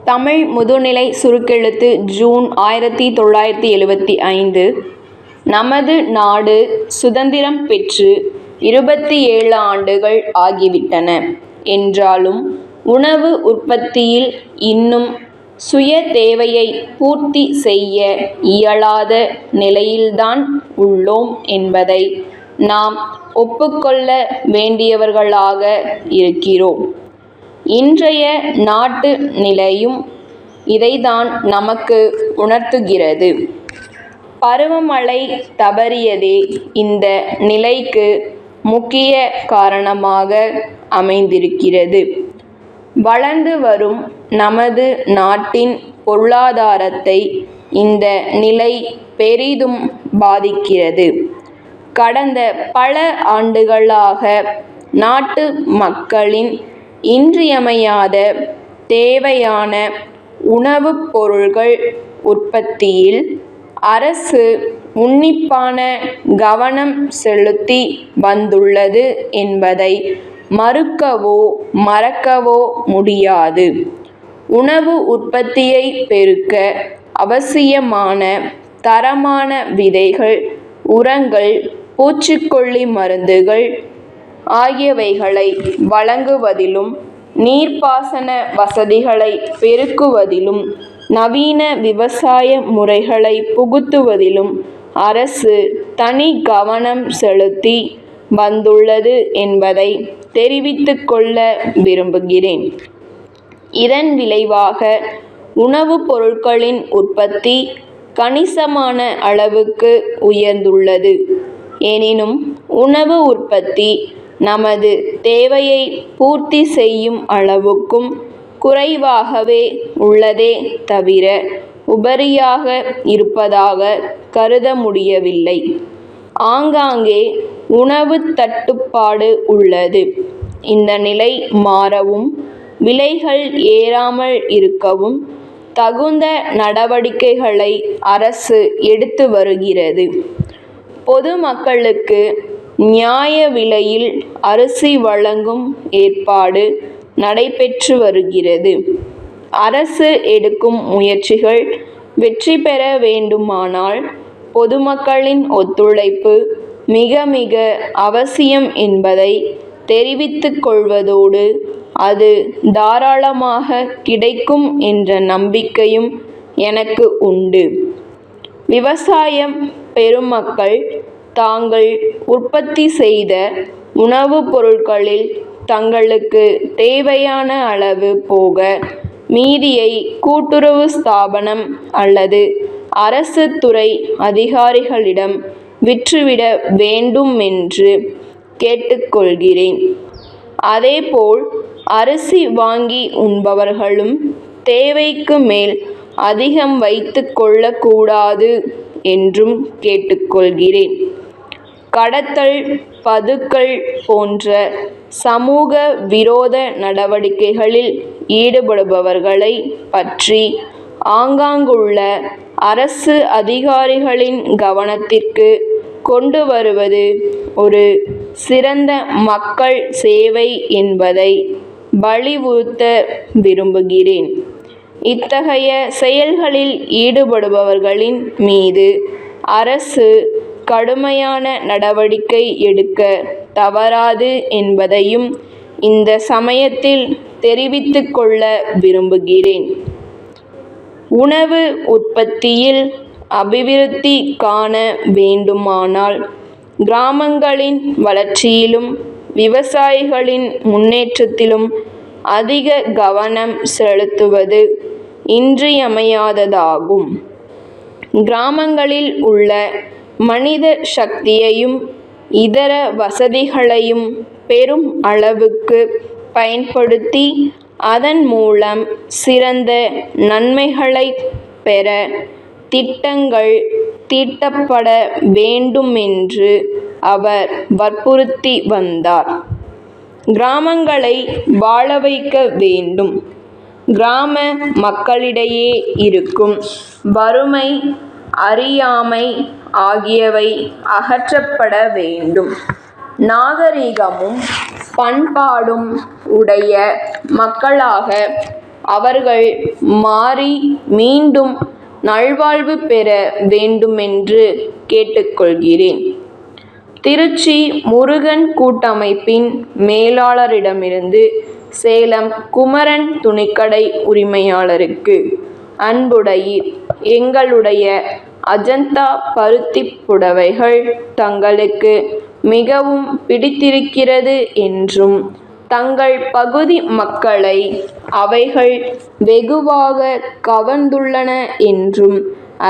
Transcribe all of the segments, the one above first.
தமிழ் முதுநிலை சுருக்கெழுத்து ஜூன் 1975. நமது நாடு சுதந்திரம் பெற்று 27 ஆண்டுகள் ஆகிவிட்டன என்றாலும் உணவு உற்பத்தியில் இன்னும் சுய தேவையை பூர்த்தி செய்ய இயலாத நிலையில்தான் உள்ளோம் என்பதை நாம் ஒப்புக்கொள்ள வேண்டியவர்களாக இருக்கிறோம். இன்றைய நாட்டு நிலையும் இதைத்தான் நமக்கு உணர்த்துகிறது. பருவமழை தவறியதே இந்த நிலைக்கு முக்கிய காரணமாக அமைந்திருக்கிறது. வளர்ந்து வரும் நமது நாட்டின் பொருளாதாரத்தை இந்த நிலை பெரிதும் பாதிக்கிறது. கடந்த பல ஆண்டுகளாக நாட்டு மக்களின் இன்றியமையாத தேவையான உணவுப் பொருட்கள் உற்பத்தியில் அரசு உன்னிப்பான கவனம் செலுத்தி வந்துள்ளது என்பதை மறுக்கவோ மறக்கவோ முடியாது. உணவு உற்பத்தியை பெருக்க அவசியமான தரமான விதைகள், உரங்கள், பூச்சிக்கொல்லி மருந்துகள் ஆகியவைகளை வழங்குவதிலும், நீர்ப்பாசன வசதிகளை பெருக்குவதிலும், நவீன விவசாய முறைகளை புகுத்துவதிலும் அரசு தனி கவனம் செலுத்தி வந்துள்ளது என்பதை தெரிவித்துக் கொள்ள விரும்புகிறேன். இதன் விளைவாக உணவுப் பொருட்களின் உற்பத்தி கணிசமான அளவுக்கு உயர்ந்துள்ளது. எனினும் உணவு உற்பத்தி நமது தேவையை பூர்த்தி செய்யும் அளவுக்கும் குறைவாகவே உள்ளதே தவிர உபரியாக இருப்பதாக கருத முடியவில்லை. ஆங்காங்கே உணவு தட்டுப்பாடு உள்ளது. இந்த நிலை மாறவும், விலைகள் ஏறாமல் இருக்கவும் தகுந்த நடவடிக்கைகளை அரசு எடுத்து வருகிறது. பொதுமக்களுக்கு நியாய விலையில் அரிசி வழங்கும் ஏற்பாடு நடைபெற்று வருகிறது. அரசு எடுக்கும் முயற்சிகள் வெற்றி பெற வேண்டுமானால் பொதுமக்களின் ஒத்துழைப்பு மிக மிக அவசியம் என்பதை தெரிவித்துக் கொள்வதோடு, அது தாராளமாக கிடைக்கும் என்ற நம்பிக்கையும் எனக்கு உண்டு. விவசாயம் பெருமக்கள் தாங்கள் உற்பத்தி செய்த உணவுப் பொருட்களில் தங்களுக்கு தேவையான அளவு போக மீதியை கூட்டுறவு ஸ்தாபனம் அல்லது அரசு துறை அதிகாரிகளிடம் விற்றுவிட வேண்டுமென்று கேட்டுக்கொள்கிறேன். அதேபோல் அரிசி வாங்கி உண்பவர்களும் தேவைக்கு மேல் அதிகம் வைத்துக் கொள்ளக்கூடாது என்றும் கேட்டுக்கொள்கிறேன். கடத்தல், பதுக்கல் போன்ற சமூக விரோத நடவடிக்கைகளில் ஈடுபடுபவர்களை பற்றி ஆங்காங்குள்ள அரசு அதிகாரிகளின் கவனத்திற்கு கொண்டு வருவது ஒரு சிறந்த மக்கள் சேவை என்பதை வலியுறுத்த விரும்புகிறேன். இத்தகைய செயல்களில் ஈடுபடுபவர்களின் மீது அரசு கடுமையான நடவடிக்கை எடுக்க தவறாது என்பதையும் இந்த சமயத்தில் தெரிவித்துக் கொள்ள விரும்புகிறேன். உணவு உற்பத்தியில் அபிவிருத்தி காண வேண்டுமானால் கிராமங்களின் வளர்ச்சியிலும் விவசாயிகளின் முன்னேற்றத்திலும் அதிக கவனம் செலுத்துவது இன்றியமையாததாகும். கிராமங்களில் உள்ள மனித சக்தியையும் இதர வசதிகளையும் பெரும் அளவுக்கு பயன்படுத்தி அதன் மூலம் சிறந்த நன்மைகளைப் பெற திட்டங்கள் தீட்டப்பட வேண்டுமென்று அவர் வற்புறுத்தி வந்தார். கிராமங்களை வாழ வைக்க வேண்டும். கிராம மக்களிடையே இருக்கும் வறுமை, அறியாமை ஆகியவை அகற்றப்பட வேண்டும். நாகரிகமும் பண்பாடும் உடைய மக்களாக அவர்கள் மாறி மீண்டும் நல்வாழ்வு பெற வேண்டுமென்று கேட்டுக்கொள்கிறேன். திருச்சி முருகன் கூட்டமைப்பின் மேலாளரிடமிருந்து சேலம் குமரன் துணிக்கடை உரிமையாளருக்கு அன்புடையீர். எங்களுடைய அஜந்தா பருத்திப் புடவைகள் தங்களுக்கு மிகவும் பிடித்திருக்கிறது என்றும் தங்கள் பகுதி மக்களை அவைகள் வெகுவாக கவர்ந்துள்ளன என்றும்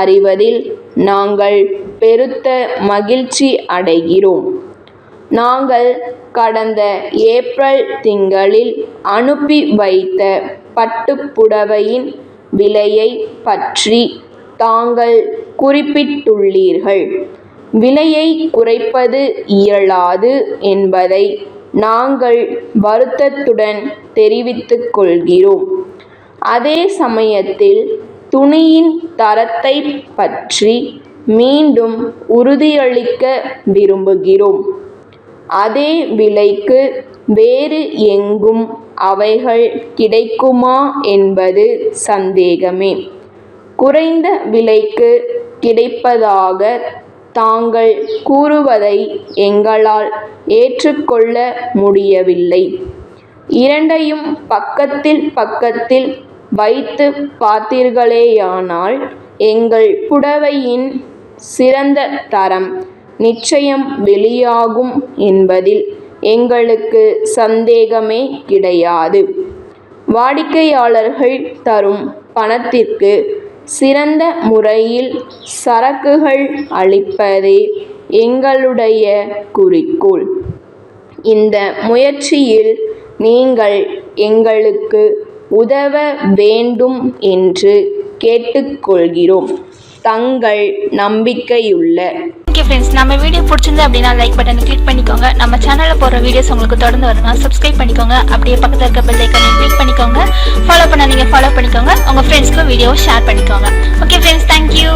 அறிவதில் நாங்கள் பெருத்த மகிழ்ச்சி அடைகிறோம். நாங்கள் கடந்த ஏப்ரல் திங்களில் அனுப்பி வைத்த பட்டுப்புடவையின் விலையை பற்றி தாங்கள் குறிப்பிட்டுள்ளீர்கள். விலையை குறைப்பது இயலாது என்பதை நாங்கள் வருத்தத்துடன் தெரிவித்துக் கொள்கிறோம். அதே சமயத்தில் துணியின் தரத்தை பற்றி மீண்டும் உறுதியளிக்க விரும்புகிறோம். அதே விலைக்கு வேறு எங்கும் அவைகள் கிடைக்குமா என்பது சந்தேகமே. குறைந்த விலைக்கு கிடைப்பதாக தாங்கள் கூறுவதை எங்களால் ஏற்றுக்கொள்ள முடியவில்லை. இரண்டையும் பக்கத்தில் பக்கத்தில் வைத்து பார்த்தீர்களேயானால் எங்கள் புடவையின் சிறந்த தரம் நிச்சயம் வெளியாகும் என்பதில் எங்களுக்கு சந்தேகமே கிடையாது. வாடிக்கையாளர்கள் தரும் பணத்திற்கு சிறந்த முறையில் சரக்குகள் அளிப்பதே எங்களுடைய குறிக்கோள். இந்த முயற்சியில் நீங்கள் எங்களுக்கு உதவ வேண்டும் என்று கேட்டுக்கொள்கிறோம். தங்கள் நம்பிக்கையுள்ள. ஓகே ஃப்ரெண்ட்ஸ், நம்ம வீடியோ பிடிச்சிருந்து அப்படின்னா லைக் பட்டனை கிளிக் பண்ணிக்கோங்க. நம்ம சேனலில் போடுற வீடியோஸ் உங்களுக்கு தொடர்ந்து வரணும்னா சப்ஸ்கிரைப் பண்ணிக்கோங்க. அப்படியே பக்கத்தில் இருக்க பெல் ஐக்கானையும் கிளிக் பண்ணிக்கோங்க. ஃபாலோ பண்ணாதீங்க, ஃபாலோ பண்ணிக்கோங்க. உங்கள் ஃப்ரெண்ட்ஸ்க்கு வீடியோவை ஷேர் பண்ணிக்கோங்க. Okay friends, thank you.